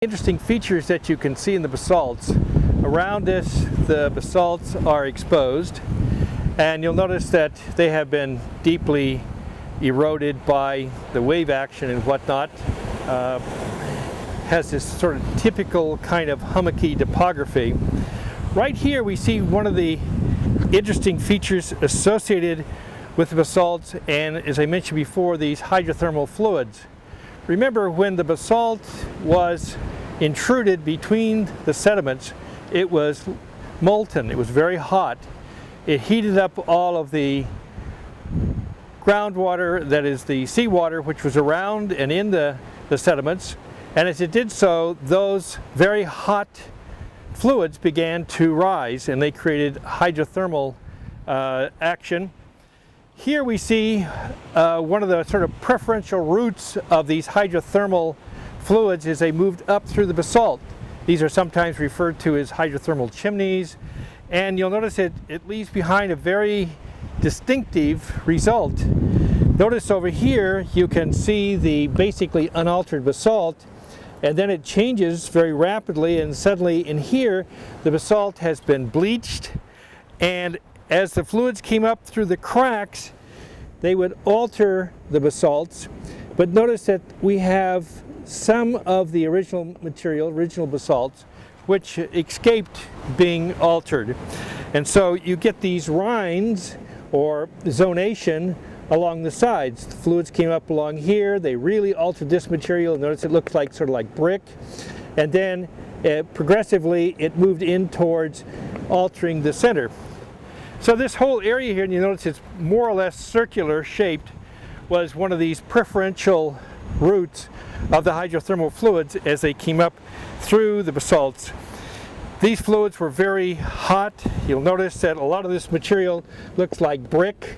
Interesting features that you can see in the basalts. Around this, the basalts are exposed, and you'll notice that they have been deeply eroded by the wave action and whatnot. Has this sort of typical kind of hummocky topography. Right here we see one of the interesting features associated with the basalts, and as I mentioned before, these hydrothermal fluids. Remember, when the basalt was intruded between the sediments, it was molten, it was very hot. It heated up all of the groundwater, that is the seawater, which was around and in the sediments, and as it did so, those very hot fluids began to rise and they created hydrothermal action. Here we see one of the sort of preferential routes of these hydrothermal fluids as they moved up through the basalt. These are sometimes referred to as hydrothermal chimneys, and you'll notice it leaves behind a very distinctive result. Notice over here you can see the basically unaltered basalt, and then it changes very rapidly, and suddenly in here the basalt has been bleached, and as the fluids came up through the cracks, they would alter the basalts. But notice that we have some of the original material, original basalts, which escaped being altered. And so you get these rinds or zonation along the sides. The fluids came up along here, they really altered this material. Notice it looks like sort of like brick. And then progressively it moved in towards altering the center. So this whole area here, and you notice it's more or less circular shaped, was one of these preferential routes of the hydrothermal fluids as they came up through the basalts. These fluids were very hot. You'll notice that a lot of this material looks like brick.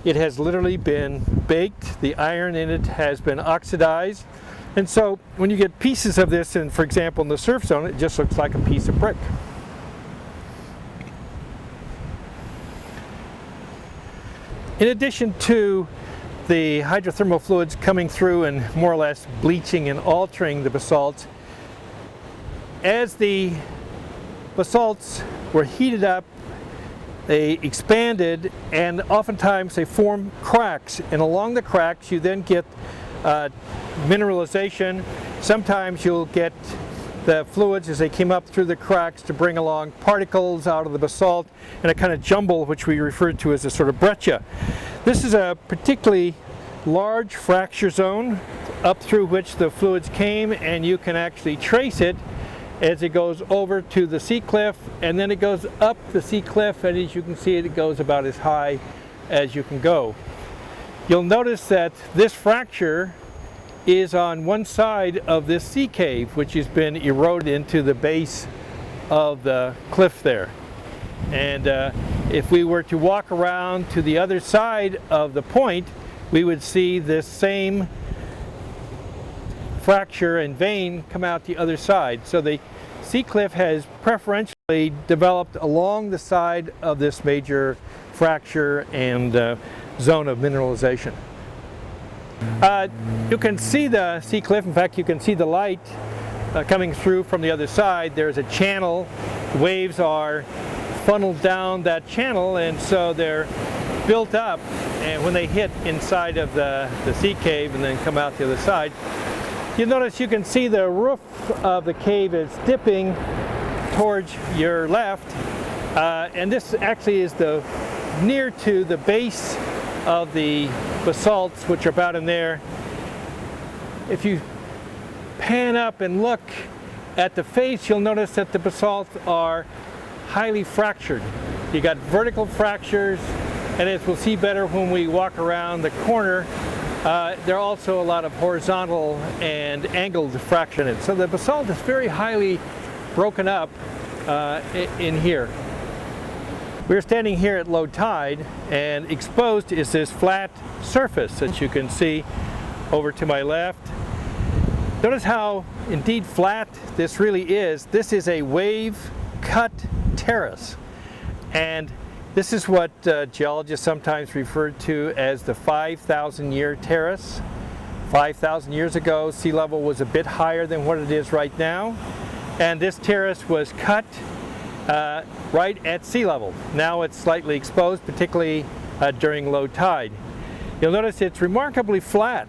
It has literally been baked. The iron in it has been oxidized. And so when you get pieces of this, and for example in the surf zone, it just looks like a piece of brick. In addition to the hydrothermal fluids coming through and more or less bleaching and altering the basalts, as the basalts were heated up, they expanded, and oftentimes they form cracks, and along the cracks you then get mineralization. Sometimes you'll get the fluids as they came up through the cracks to bring along particles out of the basalt and a kind of jumble which we refer to as a sort of breccia. This is a particularly large fracture zone up through which the fluids came, and you can actually trace it as it goes over to the sea cliff, and then it goes up the sea cliff, and as you can see it goes about as high as you can go. You'll notice that this fracture is on one side of this sea cave, which has been eroded into the base of the cliff there. And if we were to walk around to the other side of the point, we would see this same fracture and vein come out the other side. So the sea cliff has preferentially developed along the side of this major fracture and zone of mineralization. You can see the sea cliff. In fact, you can see the light coming through from the other side. There's a channel. Waves are funneled down that channel, and so they're built up, and when they hit inside of the sea cave and then come out the other side, you notice you can see the roof of the cave is dipping towards your left, and this actually is near to the base of the basalts, which are about in there. If you pan up and look at the face, you'll notice that the basalts are highly fractured. You got vertical fractures, and as we'll see better when we walk around the corner, there are also a lot of horizontal and angled fracture in it. So the basalt is very highly broken up in here. We're standing here at low tide, and exposed is this flat surface that you can see over to my left. Notice how indeed flat this really is. This is a wave-cut terrace, and this is what geologists sometimes refer to as the 5,000-year terrace. 5,000 years ago, sea level was a bit higher than what it is right now, and this terrace was cut right at sea level. Now it's slightly exposed, particularly during low tide. You'll notice it's remarkably flat,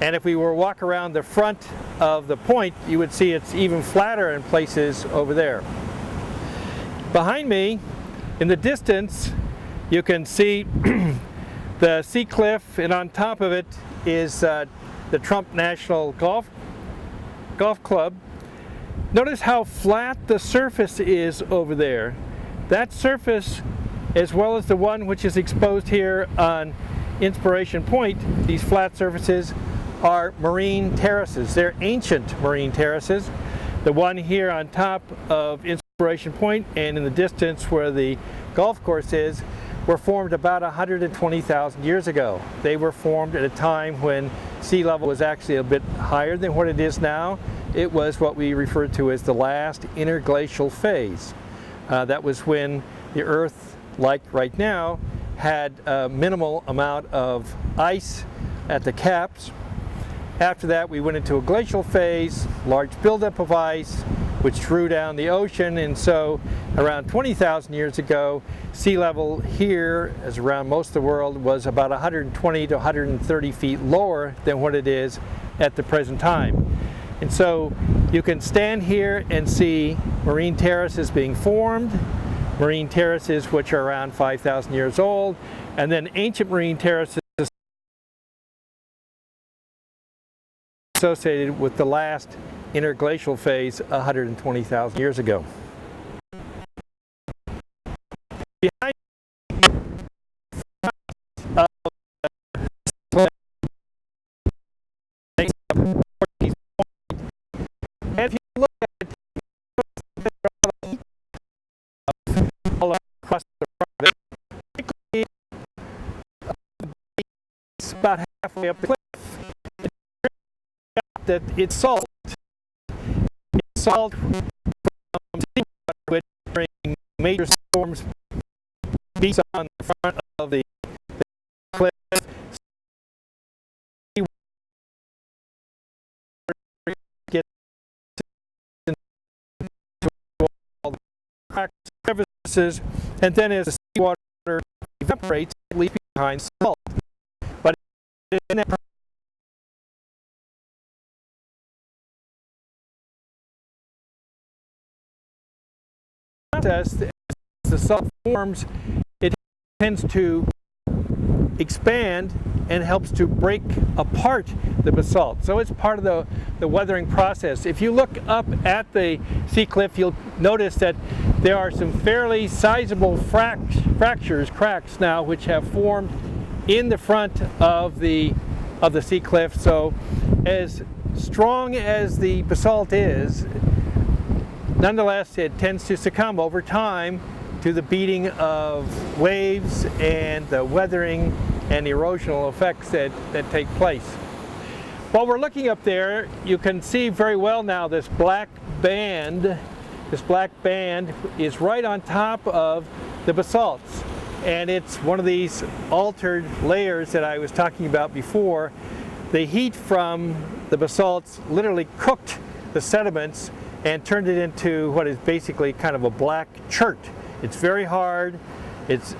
and if we were to walk around the front of the point, you would see it's even flatter in places over there. Behind me, in the distance, you can see the sea cliff, and on top of it is the Trump National Golf Club. Notice how flat the surface is over there. That surface, as well as the one which is exposed here on Inspiration Point, these flat surfaces are marine terraces. They're ancient marine terraces. The one here on top of Inspiration Point and in the distance where the golf course is were formed about 120,000 years ago. They were formed at a time when sea level was actually a bit higher than what it is now. It was what we refer to as the last interglacial phase. That was when the Earth, like right now, had a minimal amount of ice at the caps. After that, we went into a glacial phase, large buildup of ice, which drew down the ocean, and so around 20,000 years ago, sea level here, as around most of the world, was about 120 to 130 feet lower than what it is at the present time. And so you can stand here and see marine terraces being formed, marine terraces which are around 5,000 years old, and then ancient marine terraces associated with the last interglacial phase 120,000 years ago. Behind Portuguese point, and if you look at it all across the front of it, it's about halfway up the cliff. That it's salt. It's salt from seawater, which during major storms beats on the front of the cliff. Gets into all the cracks, crevices, and then as the seawater evaporates, it leaves behind salt. But in that process, as the salt forms, it tends to expand and helps to break apart the basalt. So it's part of the weathering process. If you look up at the sea cliff, you'll notice that there are some fairly sizable fractures, cracks now, which have formed in the front of the sea cliff. So as strong as the basalt is, nonetheless, it tends to succumb over time to the beating of waves and the weathering and erosional effects that take place. While we're looking up there, you can see very well now this black band. This black band is right on top of the basalts, and it's one of these altered layers that I was talking about before. The heat from the basalts literally cooked the sediments and turned it into what is basically kind of a black chert. It's very hard, it's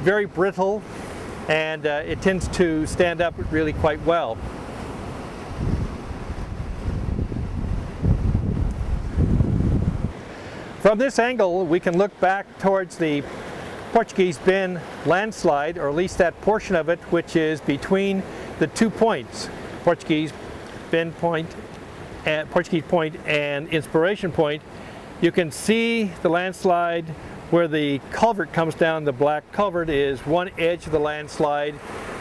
very brittle, and it tends to stand up really quite well. From this angle, we can look back towards the Portuguese Bend landslide, or at least that portion of it which is between the 2 points, Portuguese Bend Point and Portuguese Point and Inspiration Point. You can see the landslide where the culvert comes down. The black culvert is one edge of the landslide.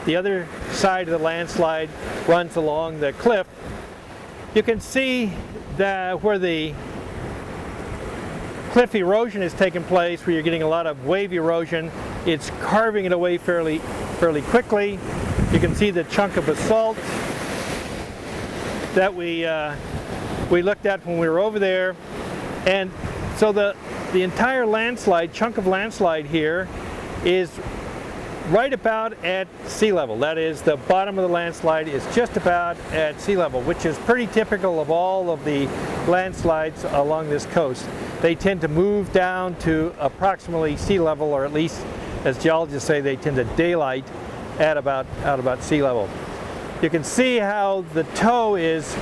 The other side of the landslide runs along the cliff. You can see that where the cliff erosion has taken place, where you're getting a lot of wave erosion, it's carving it away fairly quickly. You can see the chunk of basalt that we looked at when we were over there. And so the entire landslide, chunk of landslide here, is right about at sea level. That is, the bottom of the landslide is just about at sea level, which is pretty typical of all of the landslides along this coast. They tend to move down to approximately sea level, or at least, as geologists say, they tend to daylight at about sea level. You can see how the toe is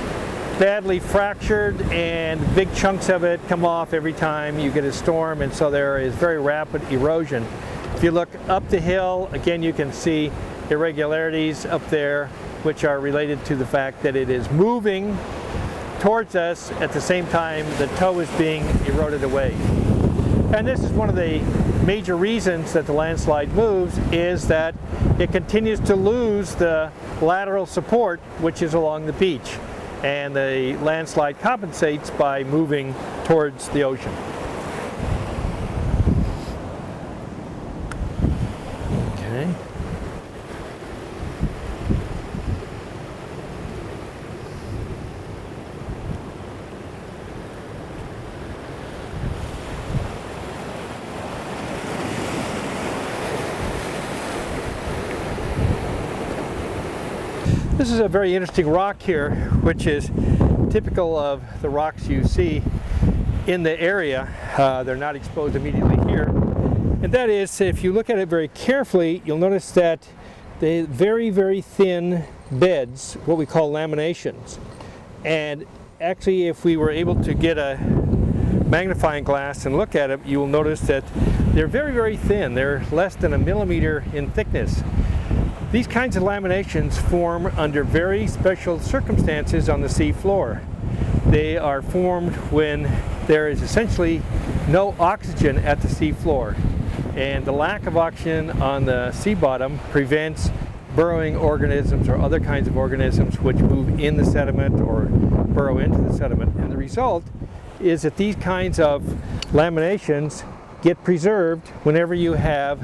badly fractured and big chunks of it come off every time you get a storm, and so there is very rapid erosion. If you look up the hill, again you can see irregularities up there which are related to the fact that it is moving towards us at the same time the toe is being eroded away. And this is one of the major reasons that the landslide moves, is that it continues to lose the lateral support which is along the beach. And the landslide compensates by moving towards the ocean. Okay. This is a very interesting rock here, which is typical of the rocks you see in the area. They're not exposed immediately here. And that is, if you look at it very carefully, you'll notice that the very, very thin beds, what we call laminations. And actually, if we were able to get a magnifying glass and look at it, you will notice that they're very, very thin. They're less than a millimeter in thickness. These kinds of laminations form under very special circumstances on the sea floor. They are formed when there is essentially no oxygen at the sea floor, and the lack of oxygen on the sea bottom prevents burrowing organisms or other kinds of organisms which move in the sediment or burrow into the sediment. And the result is that these kinds of laminations get preserved whenever you have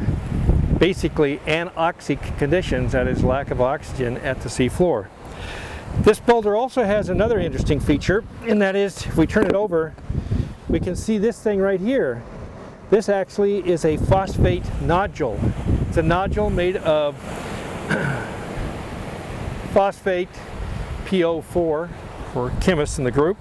basically anoxic conditions, that is, lack of oxygen at the sea floor. This boulder also has another interesting feature, and that is, if we turn it over, we can see this thing right here. This actually is a phosphate nodule. It's a nodule made of phosphate, PO4, for chemists in the group.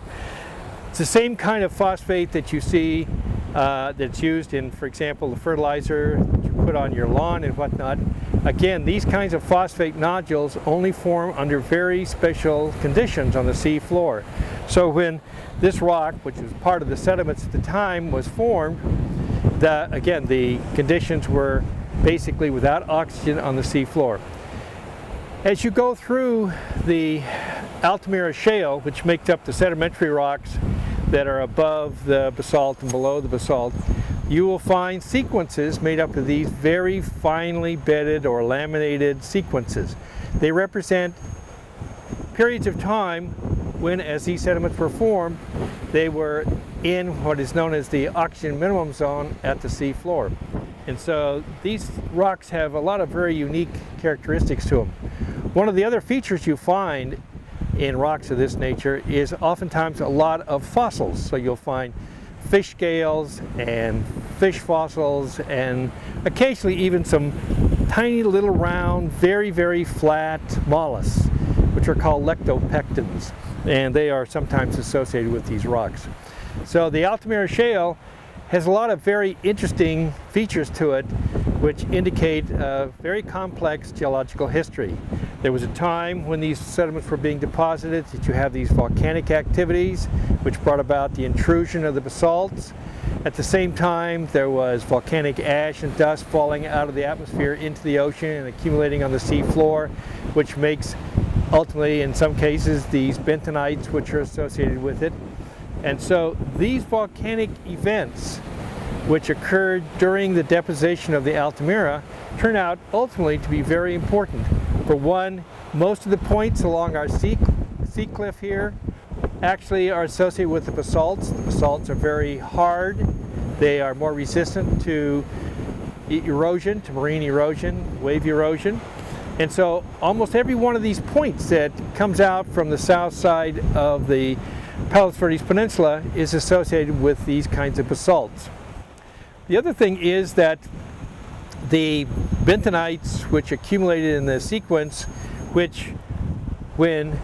It's the same kind of phosphate that you see that's used in, for example, the fertilizer that you put on your lawn and whatnot. Again, these kinds of phosphate nodules only form under very special conditions on the sea floor. So when this rock, which was part of the sediments at the time, was formed, again, the conditions were basically without oxygen on the sea floor. As you go through the Altamira shale, which makes up the sedimentary rocks that are above the basalt and below the basalt, you will find sequences made up of these very finely bedded or laminated sequences. They represent periods of time when, as these sediments were formed, they were in what is known as the oxygen minimum zone at the sea floor. And so these rocks have a lot of very unique characteristics to them. One of the other features you find in rocks of this nature is oftentimes a lot of fossils. So you'll find fish scales and fish fossils, and occasionally even some tiny little round, very, very flat mollusks, which are called lectopectins, and they are sometimes associated with these rocks. So the Altamira shale has a lot of very interesting features to it which indicate a very complex geological history. There was a time when these sediments were being deposited that you have these volcanic activities which brought about the intrusion of the basalts. At the same time, there was volcanic ash and dust falling out of the atmosphere into the ocean and accumulating on the sea floor, which makes ultimately, in some cases, these bentonites which are associated with it. And so these volcanic events which occurred during the deposition of the Altamira turn out ultimately to be very important. For one, most of the points along our sea cliff here actually are associated with the basalts. The basalts are very hard. They are more resistant to erosion, to marine erosion, wave erosion. And so almost every one of these points that comes out from the south side of the Palos Verdes Peninsula is associated with these kinds of basalts. The other thing is that the bentonites which accumulated in the sequence, which when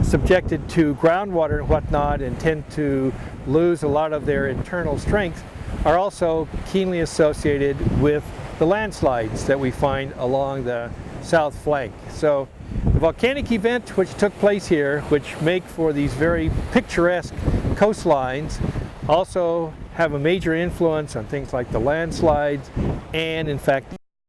subjected to groundwater and whatnot and tend to lose a lot of their internal strength, are also keenly associated with the landslides that we find along the south flank. So the volcanic event which took place here, which make for these very picturesque coastlines, also have a major influence on things like the landslides and in fact